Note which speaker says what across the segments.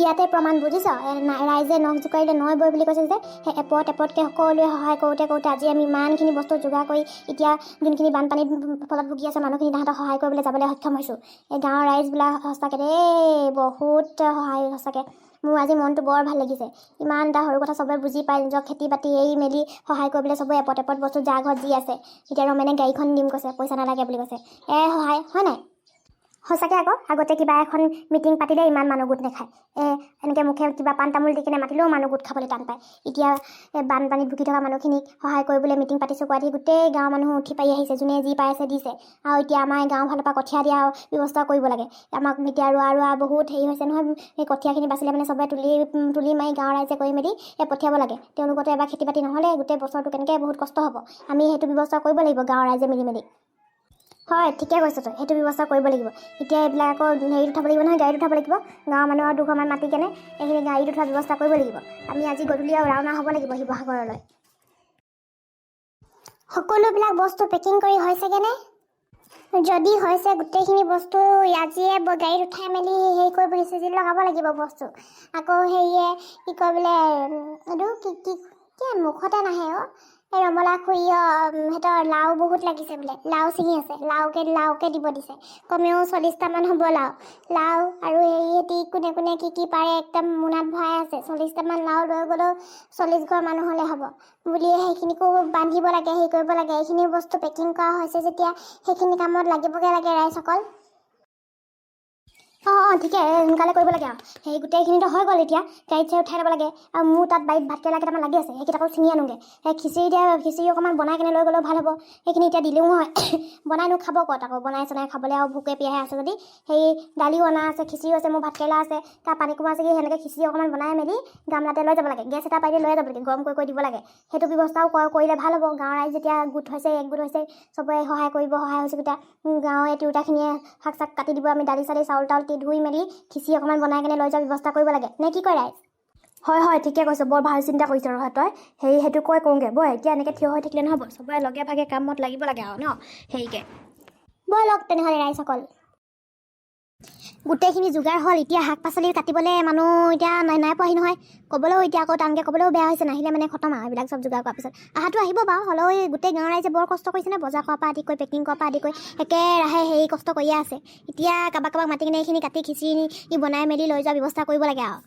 Speaker 1: ইয়াতে প্ৰমাণ বুজিছ ৰাইজে নখ জোকাৰিলে নৈ বৈ বুলি কৈছে যে সেই এপতকৈ সকলোৱে সহায় কৰোঁতে আজি আমি ইমানখিনি বস্তু যোগাৰ কৰি এতিয়া যোনখিনি বানপানীত ফলত ভুগি আছে মানুহখিনি তাহাঁতক সহায় কৰিবলৈ যাবলৈ সক্ষম হৈছোঁ। এই গাঁৱৰ ৰাইজবিলাক সঁচাকৈ দেই বহুত সহায় সঁচাকৈ মোৰ আজি মনটো বৰ ভাল লাগিছে। ইমান এটা সৰু কথা চবে বুজি পায় নিজৰ খেতি বাতি এৰি মেলি সহায় কৰিবলৈ চবে এপত বস্তু যাৰ ঘৰত যি আছে। এতিয়া ৰমেনে গাড়ীখন দিম কৈছে, পইচা নালাগে বুলি কৈছে। সহায় হয় নাই? সঁচাকৈ আকৌ আগতে কিবা এখন মিটিং পাতিলে ইমান মানুহ গোট নাখায়। এনেকৈ মুখে কিবা পাণ তামোল দি কিনে মাতিলেও মানুহ গোট খাবলৈ টান পায়। এতিয়া বানপানীত ভুগি থকা মানুহখিনিক সহায় কৰিবলৈ মিটিং পাতিছোঁ কোৱাদি গোটেই গাঁৱৰ মানুহ উঠি পাৰি আহিছে, যোনে যি পাইছে দিছে। আৰু এতিয়া আমাৰ গাঁৱৰ ফালৰ পৰা কঠীয়া দিয়া ব্যৱস্থা কৰিব লাগে। আমাক এতিয়া ৰোৱা বহুত হেৰি হৈছে নহয়, সেই কঠীয়াখিনি বাচিলে মানে চবে তুলি মাৰি গাঁৱৰ ৰাইজে কৰি মেলি পঠিয়াব লাগে। তেওঁলোকতো এবাৰ খেতি বাতি নহ'লে গোটেই বছৰটো কেনেকৈ বহুত কষ্ট হ'ব। আমি সেইটো ব্যৱস্থা কৰিব লাগিব গাঁৱৰ ৰাইজে মিলি। হয় ঠিকে কৈছ তই, সেইটো ব্যৱস্থা কৰিব লাগিব। এতিয়া এইবিলাক আকৌ হেৰিত উঠাব লাগিব নহয়, গাড়ীত উঠাব লাগিব। গাঁৱৰ মানুহৰ দুঘৰমান মাতি কেনে এইখিনি গাড়ীত উঠোৱাৰ ব্যৱস্থা কৰিব লাগিব। আমি আজি গধূলি ৰাওনা হ'ব লাগিব শিৱসাগৰলৈ। সকলোবিলাক বস্তু পেকিং কৰি হৈছেগৈনে? যদি হৈছে গোটেইখিনি বস্তু আজিয়ে গাড়ীত উঠাই মেলি হেৰি কৰিব চিজিল লগাব লাগিব বস্তু। আকৌ হেৰিয়ে কি কয় বোলে এইটো কি মুখতে নাহে এই ৰমলা খুৰীয়ে সিহঁতৰ লাও বহুত লাগিছে বোলে, লাও ছিঙি আছে। লাওকে দিব দিছে। কমেও 40টামান হ'ব লাও আৰু হেৰি কোনে কি পাৰে একদম মোনাত ভৰাই আছে। 40টামান লাও লৈ গ'লেও 40 ঘৰ মানুহ হ'লে হ'ব বুলিয়ে সেইখিনিকো বান্ধিব লাগে, হেৰি কৰিব লাগে। এইখিনি বস্তু পেকিং কৰা হৈছে যেতিয়া সেইখিনি কামত লাগিবগৈ লাগে ৰাইজসকল। ঠিকে সোনকালে কৰিব লাগে আৰু সেই গোটেইখিনিতো হৈ গ'ল। এতিয়া গাড়ীত উঠাই ল'ব লাগে। আৰু মোৰ তাত বাৰীত ভাতকেৰেলা কেইটামান লাগি আছে, সেইকেইটাকো ছিঙি আনোগৈ। খিচিৰি অকণমান বনাই কেনে লৈ গ'লেও ভাল হ'ব। সেইখিনি এতিয়া দিলেও হয় বনাইনো খাব ক'ত আকৌ, বনাই খাবলৈ আৰু ভোকে পিয়াহে আছে যদি। সেই দালিও অনা আছে, খিচিৰিও আছে, মোৰ ভাতকেৰেলা আছে, তাৰ পানী কোমৰা ছিগি সেনেকৈ খিচিৰি অকণমান বনাই মেলি গামলাতে লৈ যাব লাগে। গেছ এটা পাৰিলে লৈ যাব লাগে, গৰম কৰি দিব লাগে। সেইটো ব্যৱস্থাও কৰিলে ভাল হ'ব। গাঁৱৰ ৰাইজ যেতিয়া একগোট হৈছে চবৰে সহায় হৈছে তেতিয়া গাঁৱৰ তিৰোতাখিনিয়ে শাক চাক কাটি দিব। আমি দালি চালি চাউল ধুই মেলি খিচিৰি অকণমান বনাই কেনে লৈ যোৱাৰ ব্যৱস্থা কৰিব লাগে। নে কি কয় ৰাইজ? হয় ঠিকে কৈছ, বৰ ভাল চিন্তা কৰিছ আৰু তই। সেইটো কৰোঁগৈ বই। এতিয়া এনেকৈ থিয় হৈ থাকিলে নহ'ব, চবৰে লগে ভাগে কামত লাগিব লাগে আৰু ন। হেৰিকৈ বই লওক তেনেহ'লে ৰাইজসকল। গোটেইখিনি যোগাৰ হ'ল। এতিয়া শাক পাচলি কাটিবলৈ মানুহ এতিয়া নাই পোৱাহি নহয়। ক'বলৈও এতিয়া আকৌ টানকৈ ক'বলৈও বেয়া হৈছে। নাহিলে মানে খতম আৰু এইবিলাক চব যোগাৰ কৰাৰ পিছত। অহাটো আহিব বাৰু, হ'লেও গোটেই গাঁৱৰ ৰাইজে বৰ কষ্ট কৰিছেনে, বজাৰ কৰাৰ পৰা আদি কৰি পেকিং কৰাৰ পৰা আদি কৰি একেৰাহে হেৰি কষ্ট কৰিয়ে আছে। এতিয়া কাৰোবাক মাতি কিনে এইখিনি কাটি খিচিৰি বনাই মেলি লৈ যোৱাৰ ব্যৱস্থা কৰিব লাগে আৰু।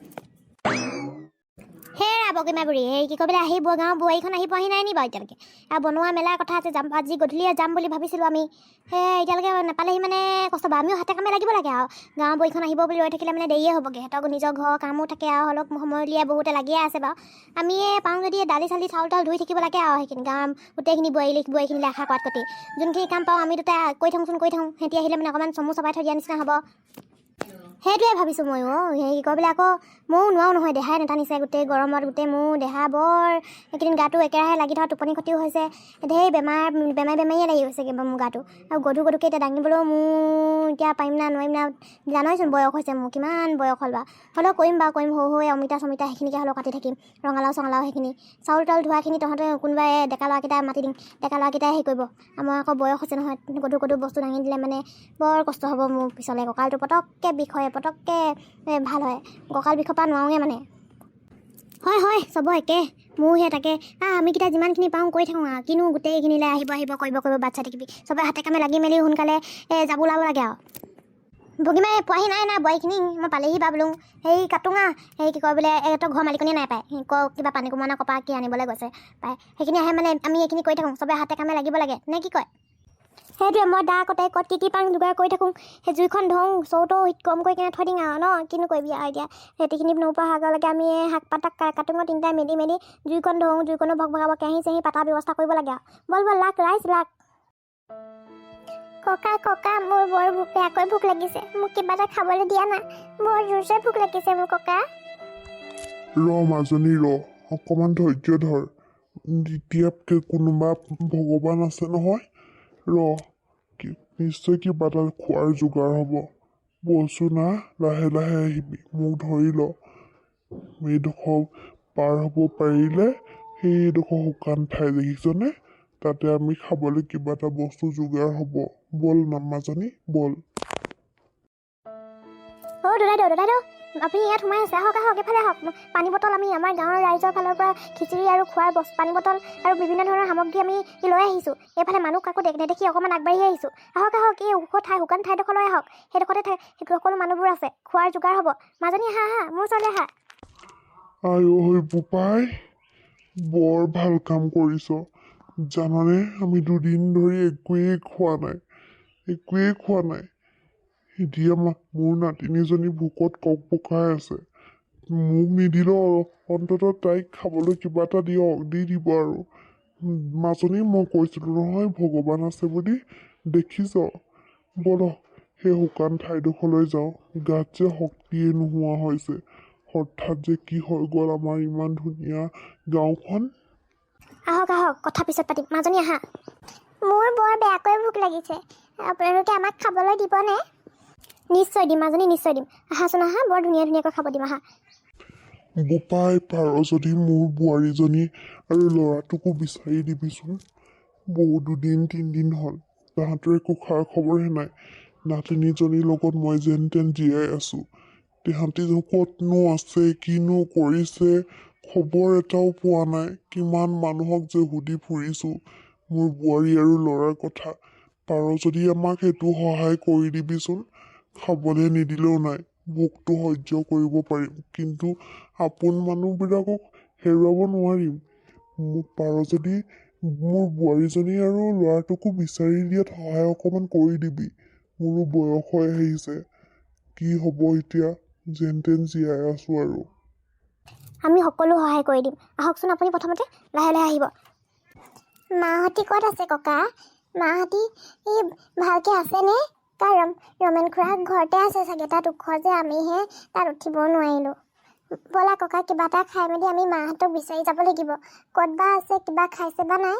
Speaker 1: সেয়া বগীমা বুঢ়ী কি কয় বোলে গাঁৱৰ বোৱাৰীখন আহি পোৱাহি নাই নি বাৰু এতিয়ালৈকে? আৰু বনোৱা মেলাৰ কথা আছে, আজি গধূলিয়ে যাম বুলি ভাবিছিলোঁ আমি। এতিয়ালৈকে নাপালেহি মানে কষ্ট পাব। আমিও হাতে কামে লাগিব লাগে আৰু। গাঁৱৰ বোৱাৰীখন আহিব বুলি ৰৈ থাকিলে মানে দেৰিয়ে হ'বগৈ। সিহঁতক নিজৰ ঘৰৰ কামো থাকে আৰু অলপ সময় উলিয়াই বহুতে লাগিয়ে আছে বাৰু। আমি পাওঁ যদি দালি চালি চাউল ধুই থাকিব লাগে আৰু। সেইখিনি গাঁৱৰ গোটেইখিনি বোৱাৰীখিনিলৈ আশা কৰাত কাটি যোনখিনি কাম পাওঁ আমি দুটাই কৰি থাকোঁ। সিহঁতি আহিলে মানে অকণমান চমু চপাই থৈ দিয়া নিচিনা হ'ব। সেইটোৱে ভাবিছোঁ ময়ো। হেৰি কয় বোলে আকৌ ময়ো নোৱাৰো নহয়, দেহাই নেটানিছে। গোটেই গৰমত মোৰ দেহা বৰ এইকেইদিন গাটো একেৰাহে লাগি থকা, টোপনি ক্ষতিও হৈছে। ধেৰ বেমাৰীয়ে লাগি গৈছেগৈ মোৰ গাটো। আৰু গধুৰকৈ এতিয়া দাঙিবলৈও মোৰ এতিয়া পাৰিম না নোৱাৰিম না জানইচোন, বয়স হৈছে মোৰ, কিমান বয়স হ'ল বাৰু। হ'লেও কৰিম সৰু অমিতা চমিতা সেইখিনিকে হ'লেও কাটি থাকিম। ৰঙালাও চঙালাও সেইখিনি চাউল ধোৱাখিনি তহঁতে কোনোবাই ডেকা ল'ৰাকেইটাই মাতি দিম, ডেকা ল'ৰাকেইটাই হেৰি কৰিব। আমাৰ আকৌ বয়স হৈছে নহয়, গধুৰ বস্তু দাঙি দিলে মানে বৰ কষ্ট হ'ব মোৰ পিছলৈ। কঁকালটো পটককৈ বিষ হয়, পটককৈ ভাল হয়। কঁকাল বিষৰ পৰা নোৱাৰোঁৱে মানে। হয় চব একে মোৰ সেই তাকে আমিকেইটা যিমানখিনি পাওঁ কৰি থাকোঁ আৰু। কিনো গোটেইখিনিলৈ আহিব কৰিব বাট চাই থাকিবি। চবে হাতে কামে লাগি মেলি সোনকালে যাব ওলাব লাগে আৰু। ভগীমাই পোৱাহি নাই বোৱাৰীখিনি, মই পালেহি বা বোলো হেৰি কাটোঙা কি কয় বোলে তই ঘৰ মালিকনীয়ে নাই পায়, কিবা পানী কোমৰা কপা কি আনিবলৈ গৈছে পায়। সেইখিনি আহে মানে আমি এইখিনি কৰি থাকোঁ। চবে হাতে কামে লাগিব লাগে, নে কি কয়? সেইটোৱে মই কটাই ক'ত কি পাওঁ যোগাৰ কৰি থাকোঁ। সেই জুইখন ধৰোঁ, চৌটো কম কৰি কিনে থৈ দিওঁ আৰু ন। কিনো কৰিবি আৰু এতিয়া সেইখিনি নোপোৱা আগলৈকে আমি শাক পাত কাটোঙ তিনিটাই মেলি জুইখন ধৰোঁ। জুইখনো ভগাব কেৰাহী চেহি পাতাৰ ব্যৱস্থা কৰিব লাগে আৰু। বল লাগ ৰাইজ লাগ। ককা মোৰ বৰ বেয়াকৈ ভোক লাগিছে। মোক কিবা এটা খাবলৈ দিয়া না, বৰ জোৰছে ভোক লাগিছে মোৰ ককা।
Speaker 2: মাজনী অকণমান ধৈৰ্য ধৰ। এতিয়া কোনোবা ভগৱান আছে নহয়। নিশ্চয় কিবা এটা খোৱাৰ যোগাৰ হ'ব। বলচোন না, লাহে লাহে আহিবি, মোক ধৰি ল। এইডোখৰ পাৰ হ'ব পাৰিলে সেইডোখৰ শুকান ঠাই দেখিছনে, তাতে আমি খাবলৈ কিবা এটা বস্তু যোগাৰ হ'ব। বল মাজনী বল।
Speaker 1: দাদা আপুনি ইয়াত সোমাই আছে, আহক আহক এফালে আহক। পানী বটল আমি আমাৰ গাঁৱৰ ৰাইজৰ ফালৰ পৰা খিচিৰি আৰু খোৱাৰ পানী বটল আৰু বিভিন্ন ধৰণৰ সামগ্ৰী আমি লৈ আহিছোঁ। এইফালে মানুহ কাকো নেদেখি অকণমান আগবাঢ়ি আহিছোঁ। আহক আহক, এই শুকান ঠাইডোখৰলৈ আহক। সেইডোখৰতে সকলো মানুহবোৰ আছে, খোৱাৰ যোগাৰ হ'ব। মাজনী আহা আহা, মোৰ ওচৰলৈ আহা।
Speaker 2: আই ঐ বোপাই, বৰ ভাল কাম কৰিছ। জানানে আমি 2 দিন ধৰি একোৱেই খোৱা নাই। এতিয়া মোৰ নাতিনীজনী ভোকত ককবকাই আছে। মোক নিদিলেও অন্ততঃ তাইক খাবলৈ কিবা এটা দি দিব আৰু। মাজনী, মই কৈছিলোঁ নহয় ভগৱান আছে বুলি, দেখিছ? ব'লক সেই শুকান ঠাইডোখৰলৈ যাওঁ। গাত যে শক্তিয়ে নোহোৱা হৈছে। হঠাৎ যে কি হৈ গ'ল আমাৰ ইমান ধুনীয়া গাঁওখন।
Speaker 1: আহক আহক, কথা পিছত পাতিম। মাজনী আহা। মোৰ বৰ বেয়াকৈ ভোক লাগিছে, আপোনালোকে আমাক খাবলৈ দিবনে? নিশ্চয় দিম মাজনী, নিশ্চয় দিম। আহাচোন আহা, বৰ ধুনীয়াকৈ খাব দিম আহা।
Speaker 2: বোপাই, পাৰ যদি মোৰ বোৱাৰীজনী আৰু ল'ৰাটোকো বিচাৰি দিবিচোন। বহুত 2 দিন 3 দিন হ'ল, তাহাঁতৰ একো খা খবৰহে নাই। নাতিনীজনীৰ লগত মই যেন তেন জীয়াই আছোঁ। তাহাঁতি ক'তনো আছে, কিনো কৰিছে, খবৰ এটাও পোৱা নাই। কিমান মানুহক যে সুধি ফুৰিছোঁ মোৰ বোৱাৰী আৰু ল'ৰাৰ কথা। পাৰ যদি আমাক সেইটো সহায় কৰি দিবিচোন। খাবলৈ নিদিলেও নাই, ভোকটো সহ্য কৰিব পাৰিম, কিন্তু আপোন মানুহবিলাকক হেৰুৱাব নোৱাৰিম। মোক পাৰ যদি মোৰ বোৱাৰীজনী আৰু ল'ৰাটোকো বিচাৰি দিয়াত সহায় অকণমান কৰি দিবি। মোৰো বয়স হৈ আহিছে, কি হ'ব এতিয়া, যেন তেন জীয়াই আছোঁ আৰু।
Speaker 1: আমি সকলো সহায় কৰি দিম। আহকচোন আপুনি প্ৰথমতে, লাহে লাহে আহিব। মাহঁতি ক'ত আছে ককা? মাহঁতি ভালকৈ আছেনে? কাৰণ ৰমেন খুৰা ঘৰতে আছে চাগে, তাত ওখ যে, আমিহে তাত উঠিব নোৱাৰিলোঁ। ব'লা ককা, কিবা এটা খাই মেলি আমি মাহঁতক বিচাৰি যাব লাগিব। ক'ত বা আছে, কিবা খাইছে বা নাই।